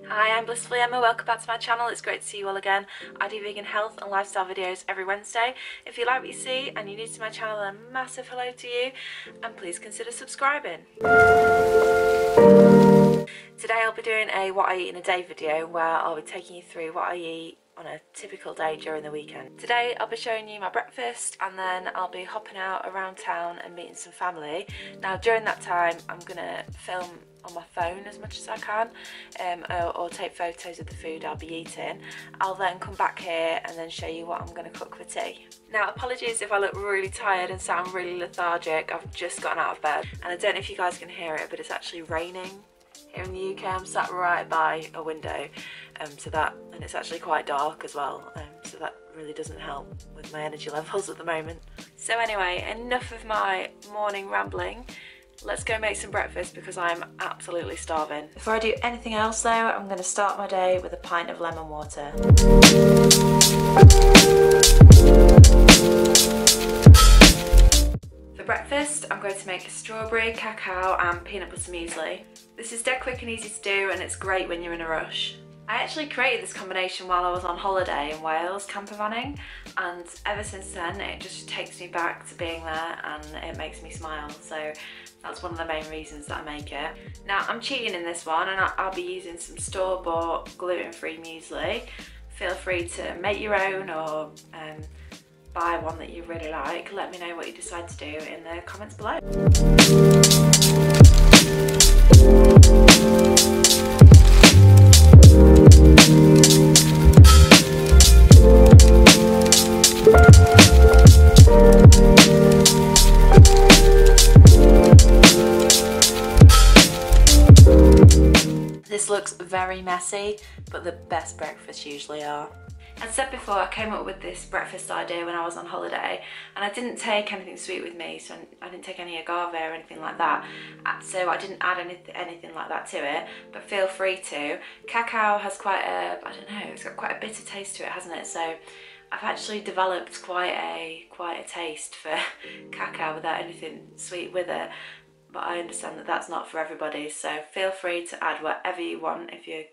Hi, I'm Blissfully Emma, welcome back to my channel. It's great to see you all again. I do vegan health and lifestyle videos every Wednesday. If you like what you see and you're new to my channel, then a massive hello to you and please consider subscribing. Today I'll be doing a what I eat in a day video where I'll be taking you through what I eat on a typical day during the weekend. Today I'll be showing you my breakfast and then I'll be hopping out around town and meeting some family. Now during that time I'm going to film on my phone as much as I can or take photos of the food I'll be eating. I'll then come back here and then show you what I'm going to cook for tea. Now apologies if I look really tired and sound really lethargic. I've just gotten out of bed and I don't know if you guys can hear it, but it's actually raining here in the UK. I'm sat right by a window and it's actually quite dark as well, so that really doesn't help with my energy levels at the moment. So anyway, enough of my morning rambling. Let's go make some breakfast because I'm absolutely starving. Before I do anything else though, I'm going to start my day with a pint of lemon water. For breakfast, I'm going to make a strawberry, cacao and peanut butter muesli. This is dead quick and easy to do and it's great when you're in a rush. I actually created this combination while I was on holiday in Wales campervanning, and ever since then it just takes me back to being there and it makes me smile, so that's one of the main reasons that I make it. Now I'm cheating in this one and I'll be using some store-bought gluten-free muesli. Feel free to make your own or buy one that you really like. Let me know what you decide to do in the comments below. This looks very messy, but the best breakfasts usually are. As said before, I came up with this breakfast idea when I was on holiday and I didn't take anything sweet with me, so I didn't take any agave or anything like that, so I didn't add anything like that to it, but feel free to. Cacao has quite a, I don't know, it's got quite a bitter taste to it, hasn't it? So I've actually developed quite a taste for cacao without anything sweet with it. But I understand that that's not for everybody, so feel free to add whatever you want if you're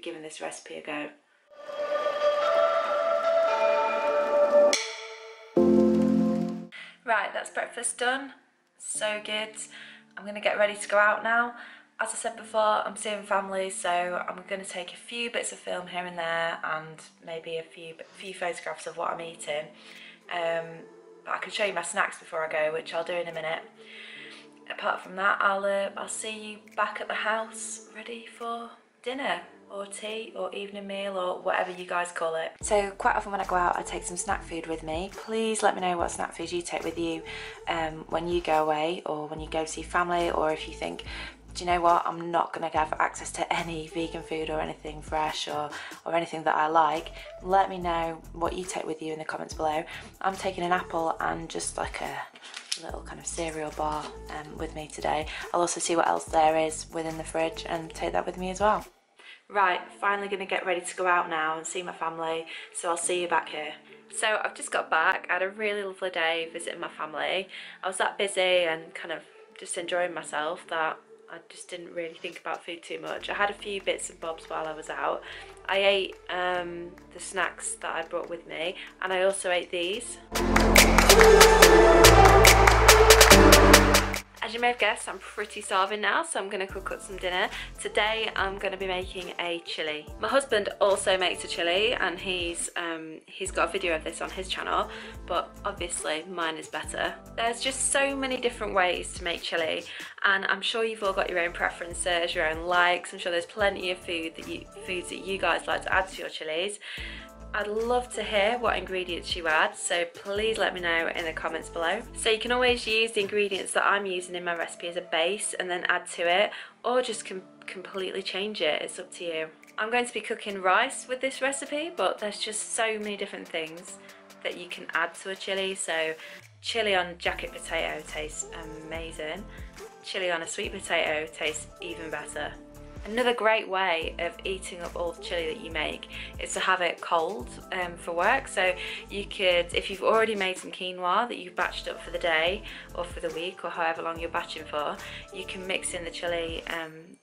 giving this recipe a go. Right, that's breakfast done. So good. I'm going to get ready to go out now. As I said before, I'm seeing family, so I'm going to take a few bits of film here and there and maybe a few photographs of what I'm eating. But I can show you my snacks before I go, which I'll do in a minute. Apart from that, I'll see you back at the house ready for dinner or tea or evening meal or whatever you guys call it. So quite often when I go out I take some snack food with me. Please let me know what snack food you take with you when you go away or when you go see family, or if you think, do you know what, I'm not going to have access to any vegan food or anything fresh or anything that I like. Let me know what you take with you in the comments below. I'm taking an apple and just like a little kind of cereal bar with me today. I'll also see what else there is within the fridge and take that with me as well. Right, finally going to get ready to go out now and see my family, so I'll see you back here. So I've just got back. I had a really lovely day visiting my family. I was that busy and kind of just enjoying myself that I just didn't really think about food too much. I had a few bits and bobs while I was out. I ate the snacks that I brought with me, and I also ate these. As you may have guessed, I'm pretty starving now, so I'm going to cook up some dinner. Today I'm going to be making a chilli. My husband also makes a chilli and he's got a video of this on his channel, but obviously mine is better. There's just so many different ways to make chilli, and I'm sure you've all got your own preferences, your own likes. I'm sure there's plenty of foods that you guys like to add to your chillis. I'd love to hear what ingredients you add, so please let me know in the comments below. So you can always use the ingredients that I'm using in my recipe as a base and then add to it, or just completely change it, it's up to you. I'm going to be cooking rice with this recipe, but there's just so many different things that you can add to a chilli. So chilli on jacket potato tastes amazing. Chilli on a sweet potato tastes even better. Another great way of eating up all the chilli that you make is to have it cold for work. So you could, if you've already made some quinoa that you've batched up for the day or for the week or however long you're batching for, you can mix in the chilli and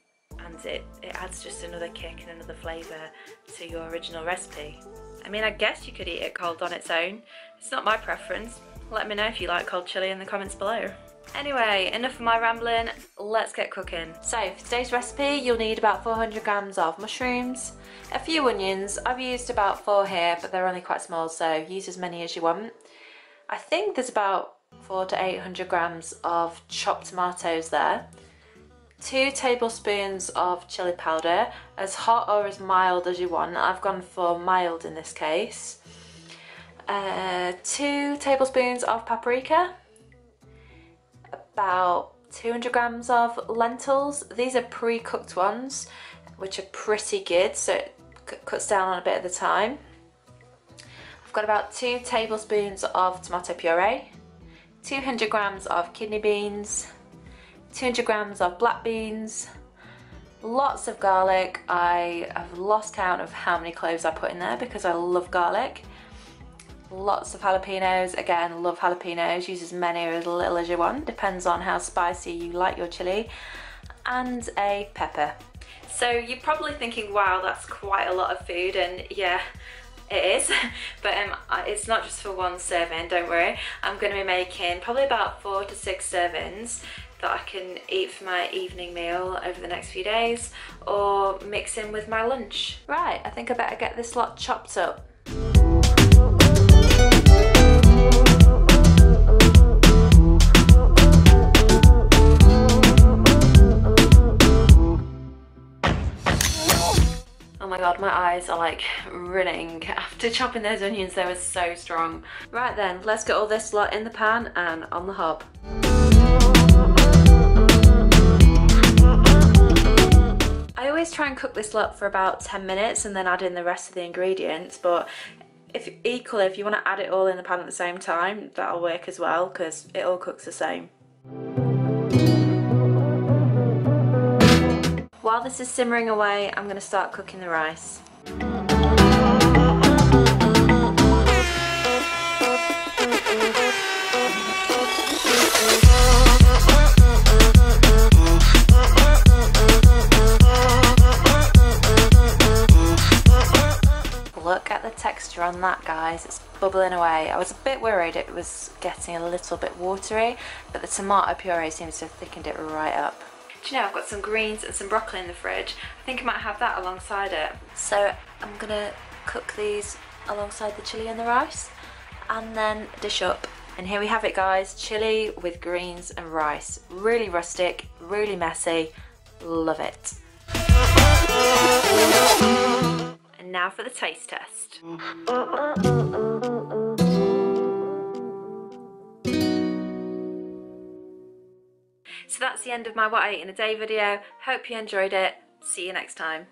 and it adds just another kick and another flavour to your original recipe. I mean, I guess you could eat it cold on its own. It's not my preference. Let me know if you like cold chilli in the comments below. Anyway, enough of my rambling, let's get cooking. So for today's recipe, you'll need about 400 grams of mushrooms, a few onions. I've used about 4 here, but they're only quite small, so use as many as you want. I think there's about 400 to 800 grams of chopped tomatoes there. 2 tablespoons of chili powder, as hot or as mild as you want. I've gone for mild in this case. 2 tablespoons of paprika, about 200 grams of lentils. These are pre-cooked ones, which are pretty good, so it cuts down on a bit of the time. I've got about 2 tablespoons of tomato puree, 200 grams of kidney beans, 200 grams of black beans, lots of garlic. I have lost count of how many cloves I put in there because I love garlic. Lots of jalapenos, again, love jalapenos, use as many or as little as you want, depends on how spicy you like your chili, and a pepper. So you're probably thinking, wow, that's quite a lot of food, and yeah, it is, but it's not just for one serving, don't worry. I'm going to be making probably about 4 to 6 servings that I can eat for my evening meal over the next few days, or mix in with my lunch. Right, I think I better get this lot chopped up. Oh my god, my eyes are like running after chopping those onions. They were so strong. Right then, let's get all this lot in the pan and on the hob. I always try and cook this lot for about 10 minutes and then add in the rest of the ingredients, but if you want to add it all in the pan at the same time, that'll work as well because it all cooks the same. While this is simmering away, I'm going to start cooking the rice. Look at the texture on that, guys. It's bubbling away. I was a bit worried it was getting a little bit watery, but the tomato puree seems to have thickened it right up. Do you know, I've got some greens and some broccoli in the fridge. I think I might have that alongside it. So I'm gonna cook these alongside the chili and the rice and then dish up. And here we have it, guys, chili with greens and rice. Really rustic, really messy, love it. And now for the taste test. So that's the end of my what I ate in a day video. Hope you enjoyed it. See you next time.